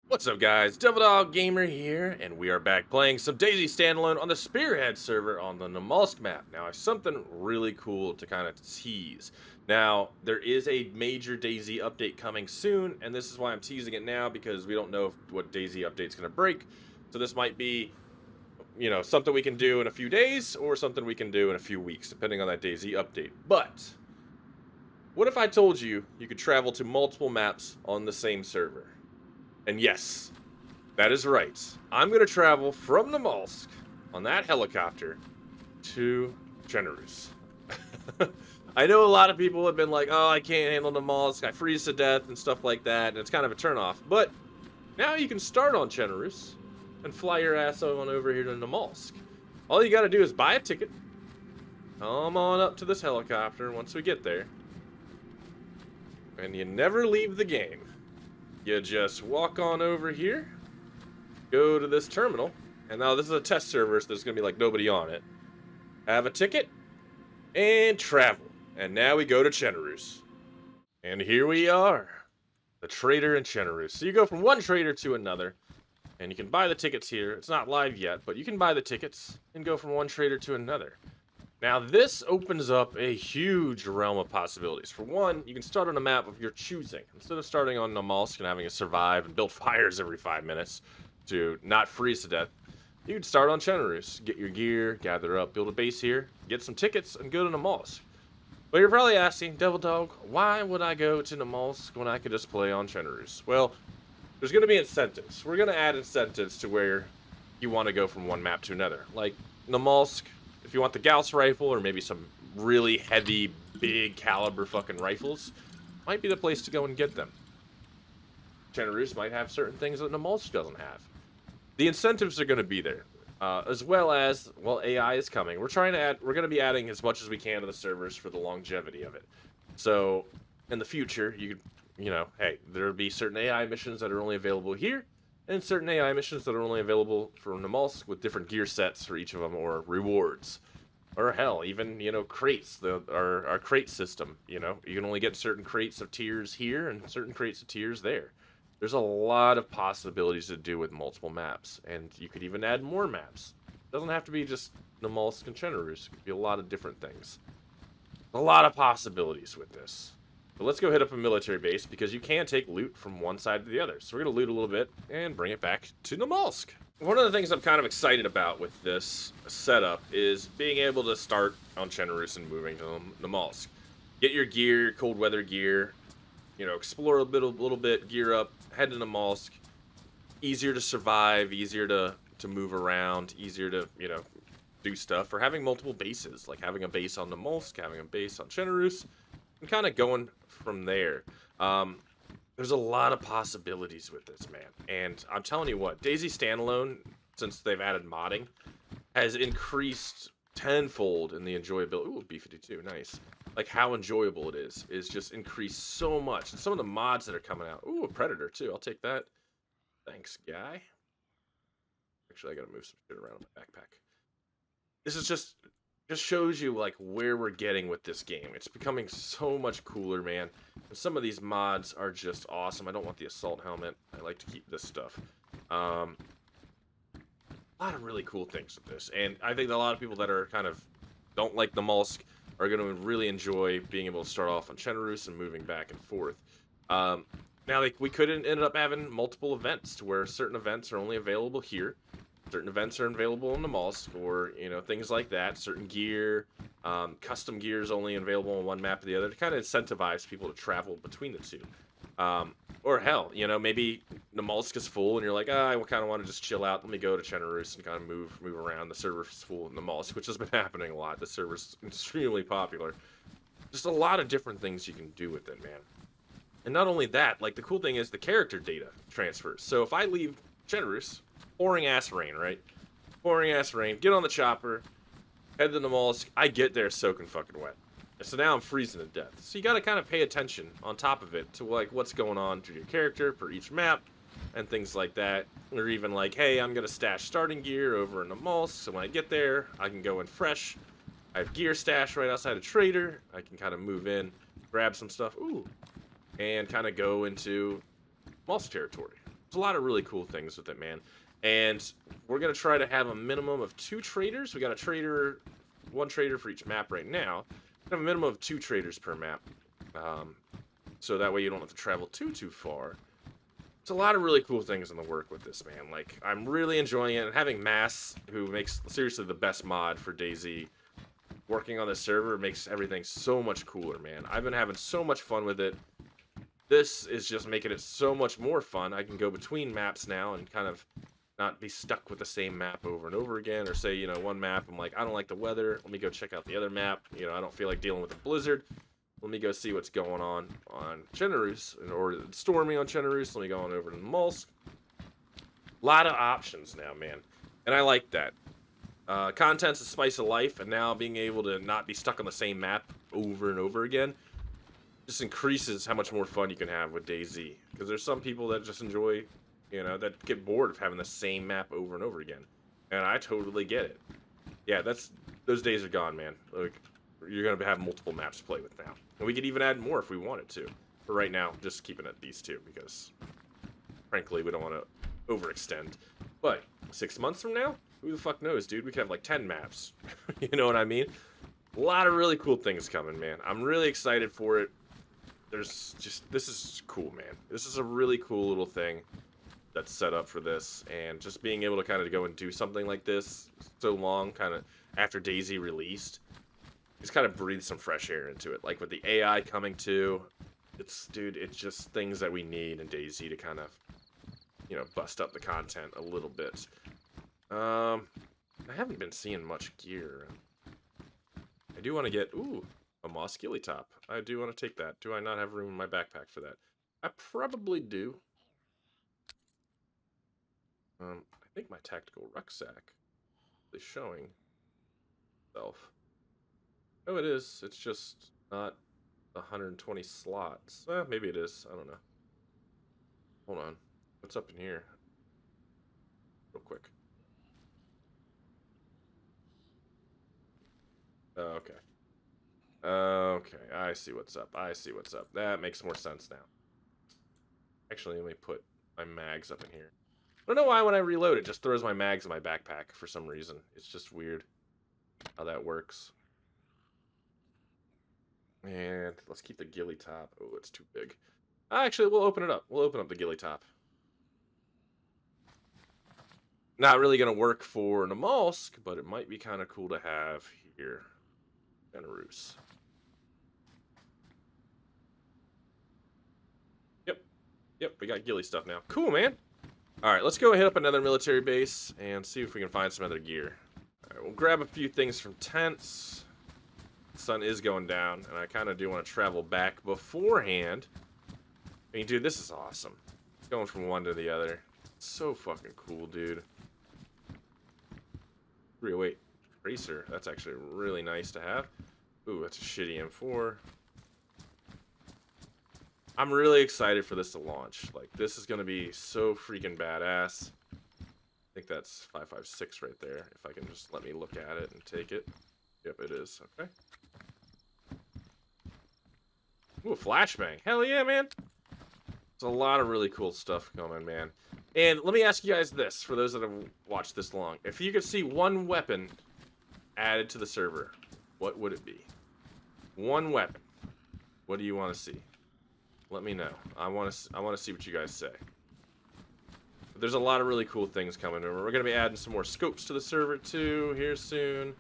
What's up, guys? DevildogGamer here, and we are back playing some DayZ Standalone on the Spearhead server on the Namalsk map. Now, I have something really cool to kind of tease. Now, there is a major DayZ update coming soon, and this is why I'm teasing it now, because we don't know what DayZ update's going to break. So this might be, something we can do in a few days, or something we can do in a few weeks, depending on that DayZ update. But, what if I told you you could travel to multiple maps on the same server? And yes, that is right. I'm going to travel from Namalsk on that helicopter to Generous. I know a lot of people have been like, oh, I can't handle Namalsk, I freeze to death and stuff like that, and it's kind of a turnoff. But now you can start on Generous and fly your ass on over here to Namalsk. All you got to do is buy a ticket, come on up to this helicopter once we get there, and you never leave the game. You just walk on over here, go to this terminal, and now this is a test server, so there's going to be like nobody on it. Have a ticket, and travel. And now we go to Chenerus. And here we are, the trader in Chenerus. So you go from one trader to another, and you can buy the tickets here. It's not live yet, but you can buy the tickets and go from one trader to another. Now, this opens up a huge realm of possibilities. For one, you can start on a map of your choosing. Instead of starting on Namalsk and having to survive and build fires every 5 minutes to not freeze to death, you can start on Chenerus, get your gear, gather up, build a base here, get some tickets, and go to Namalsk. But you're probably asking, Devil Dog, why would I go to Namalsk when I could just play on Chenerus? Well, there's going to be incentives. We're going to add incentives to where you want to go from one map to another. Like Namalsk, if you want the Gauss rifle or maybe some really heavy, big caliber fucking rifles, might be the place to go and get them. Chenerus might have certain things that Namalsk doesn't have. The incentives are going to be there, as well as, well, AI is coming. We're going to be adding as much as we can to the servers for the longevity of it. So, in the future, hey, there'll be certain AI missions that are only available here, and certain AI missions that are only available for Namalsk with different gear sets for each of them, or rewards. Or hell, even, crates, our crate system, you can only get certain crates of tiers here and certain crates of tiers there. There's a lot of possibilities to do with multiple maps, and you could even add more maps. It doesn't have to be just Namalsk and Chenerus. It could be a lot of different things. A lot of possibilities with this. But let's go hit up a military base, because you can take loot from one side to the other. So we're going to loot a little bit and bring it back to Namalsk. One of the things I'm kind of excited about with this setup is being able to start on Chenerus and moving to Namalsk. Get your gear, cold weather gear, explore a little bit, gear up, head to Namalsk. Easier to survive, easier to move around, easier to, do stuff. Or having multiple bases, like having a base on Namalsk, having a base on Chenerus, and kind of going from there. There's a lot of possibilities with this, man. And I'm telling you what, DayZ Standalone, since they've added modding, has increased tenfold in the enjoyability. Ooh, B-52, nice. Like how enjoyable it is just increased so much. And some of the mods that are coming out. Ooh, a Predator too, I'll take that. Thanks, guy. Actually, I gotta move some shit around in my backpack. This is just shows you like where we're getting with this game. It's becoming so much cooler, man. And some of these mods are just awesome. I don't want the assault helmet. I like to keep this stuff. A lot of really cool things with this, and I think that a lot of people that are kind of don't like the Namalsk are going to really enjoy being able to start off on Chenerus and moving back and forth. Now, like, we could end up having multiple events to where certain events are only available here. Certain events are available in Namalsk, or, things like that. Certain gear, custom gear is only available on one map or the other to kind of incentivize people to travel between the two. Or hell, maybe Namalsk is full and you're like, I kind of want to just chill out. Let me go to Chenerus and kind of move around. The server's full in Namalsk, which has been happening a lot. The server's extremely popular. Just a lot of different things you can do with it, man. And not only that, like the cool thing is the character data transfers. So if I leave Chenerus, pouring ass rain, right? Pouring ass rain, get on the chopper, head to Namalsk, I get there soaking fucking wet. So now I'm freezing to death. So you gotta kind of pay attention on top of it to like what's going on to your character per each map and things like that. Or even like, hey, I'm gonna stash starting gear over in Namalsk, so when I get there, I can go in fresh. I have gear stash right outside a trader. I can kind of move in, grab some stuff, and kind of go into Namalsk territory. There's a lot of really cool things with it, man. And we're going to try to have a minimum of 2 traders. We got a trader, 1 trader for each map right now. We have a minimum of 2 traders per map. So that way you don't have to travel too far. There's a lot of really cool things in the work with this, man. Like, I'm really enjoying it. And having Mass, who makes seriously the best mod for DayZ, working on the server makes everything so much cooler, man. I've been having so much fun with it. This is just making it so much more fun. I can go between maps now and kind of not be stuck with the same map over and over again. Or say, you know, one map, I'm like, I don't like the weather. Let me go check out the other map. You know, I don't feel like dealing with a blizzard. Let me go see what's going on Generous, or stormy on Generous. Let me go on over to Namalsk. A lot of options now, man. And I like that. Content's a spice of life, and now being able to not be stuck on the same map over and over again just increases how much more fun you can have with DayZ. Because there's some people that just enjoy, you know, that get bored of having the same map over and over again. And I totally get it. Yeah, those days are gone, man. Like, you're going to have multiple maps to play with now. And we could even add more if we wanted to. But right now, just keeping it these 2, because frankly, we don't want to overextend. But 6 months from now, who the fuck knows, dude? We could have like 10 maps. You know what I mean? A lot of really cool things coming, man. I'm really excited for it. This is cool, man. This is a really cool little thing that's set up for this. And just being able to kind of go and do something like this so long, kind of after DayZ released, just kind of breathe some fresh air into it. Like with the AI coming too, it's just things that we need in DayZ to kind of, you know, bust up the content a little bit. I haven't been seeing much gear. I do want to get, a moss ghillie top. I do want to take that. Do I not have room in my backpack for that? I probably do. I think my tactical rucksack is showing itself. Oh, it is. It's just not 120 slots. Maybe it is. I don't know. Hold on. What's up in here? Real quick. Oh, okay. Okay, I see what's up. I see what's up. That makes more sense now. Actually, let me put my mags up in here. I don't know why when I reload it just throws my mags in my backpack for some reason. It's just weird how that works. And let's keep the ghillie top. Oh, it's too big. Actually, we'll open it up. We'll open up the ghillie top. Not really going to work for Namalsk, but it might be kind of cool to have here. Generous. Yep, we got ghillie stuff now. Cool, man. Alright, let's go hit up another military base and see if we can find some other gear. Alright, we'll grab a few things from tents. The sun is going down, and I kind of do want to travel back beforehand. I mean, dude, this is awesome. Going from one to the other. So fucking cool, dude. 308 Tracer. That's actually really nice to have. Ooh, that's a shitty M4. I'm really excited for this to launch. Like, this is going to be so freaking badass. I think that's 556 right there. If I can just let me look at it and take it. Yep, it is. Okay. Ooh, flashbang. Hell yeah, man. There's a lot of really cool stuff coming, man. And let me ask you guys this, for those that have watched this long. If you could see one weapon added to the server, what would it be? One weapon. What do you want to see? Let me know. I want to see what you guys say. But there's a lot of really cool things coming. We're going to be adding some more scopes to the server too here soon.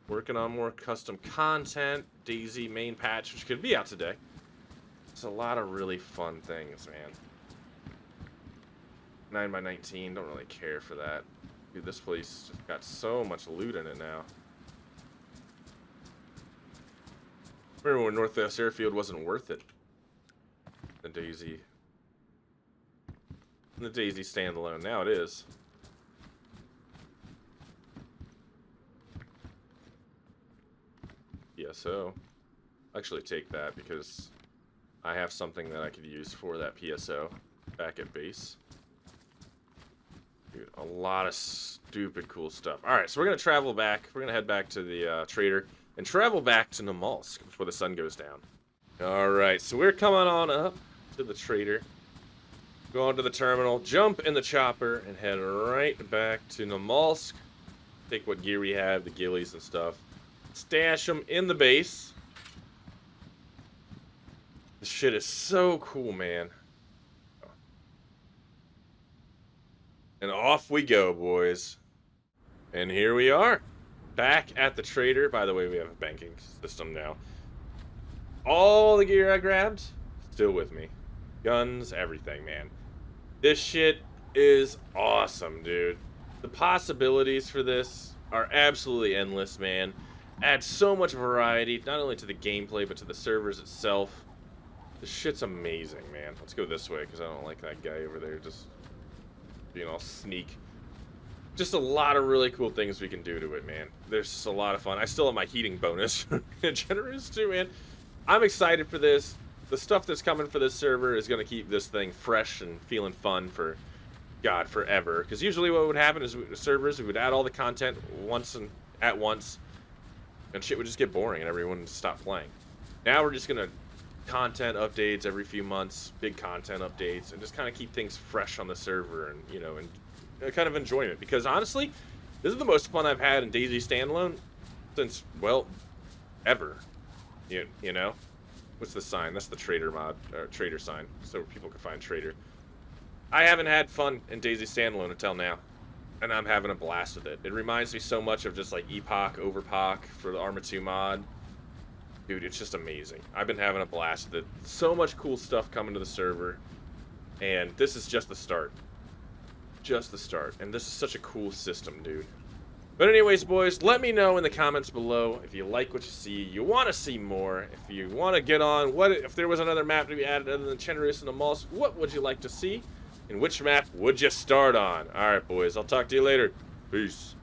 Working on more custom content. DayZ main patch, which could be out today. It's a lot of really fun things, man. 9x19, don't really care for that. Dude, this place just got so much loot in it now. Remember when Northwest Airfield wasn't worth it? The DayZ Standalone. Now it is. PSO. I'll actually take that because I have something that I could use for that PSO back at base. Dude, a lot of stupid cool stuff. Alright, so we're going to travel back. We're going to head back to the trader and travel back to Namalsk before the sun goes down. Alright, so we're coming on up to the trader. Go onto the terminal, jump in the chopper, and head right back to Namalsk. Take what gear we have, the ghillies and stuff. Stash them in the base. This shit is so cool, man. And off we go, boys. And here we are. Back at the trader. By the way, we have a banking system now. All the gear I grabbed, still with me. Guns, everything, man. This shit is awesome, dude. The possibilities for this are absolutely endless, man. Adds so much variety, not only to the gameplay, but to the servers itself. This shit's amazing, man. Let's go this way, because I don't like that guy over there just being all sneak. Just a lot of really cool things we can do to it, man. There's just a lot of fun. I still have my heating bonus. Generous too, man. I'm excited for this. The stuff that's coming for this server is going to keep this thing fresh and feeling fun for, God, forever. Because usually what would happen is servers, we would add all the content once and at once, and shit would just get boring and everyone would stop playing. Now we're just going to content updates every few months, big content updates, and just kind of keep things fresh on the server and, you know, and kind of enjoyment. Because honestly, this is the most fun I've had in DayZ Standalone since, well, ever. You know? What's the sign? That's the trader mod, or trader sign, so people can find trader. I haven't had fun in DayZ Standalone until now, and I'm having a blast with it. It reminds me so much of just like Epoch, Overpoch for the Arma 2 mod. Dude, it's just amazing. I've been having a blast with it. So much cool stuff coming to the server, and this is just the start. Just the start, and this is such a cool system, dude. But anyways, boys, let me know in the comments below if you like what you see, you want to see more, if you want to get on, what if there was another map to be added other than Chenarus and Namalsk, what would you like to see, and which map would you start on? Alright, boys, I'll talk to you later. Peace.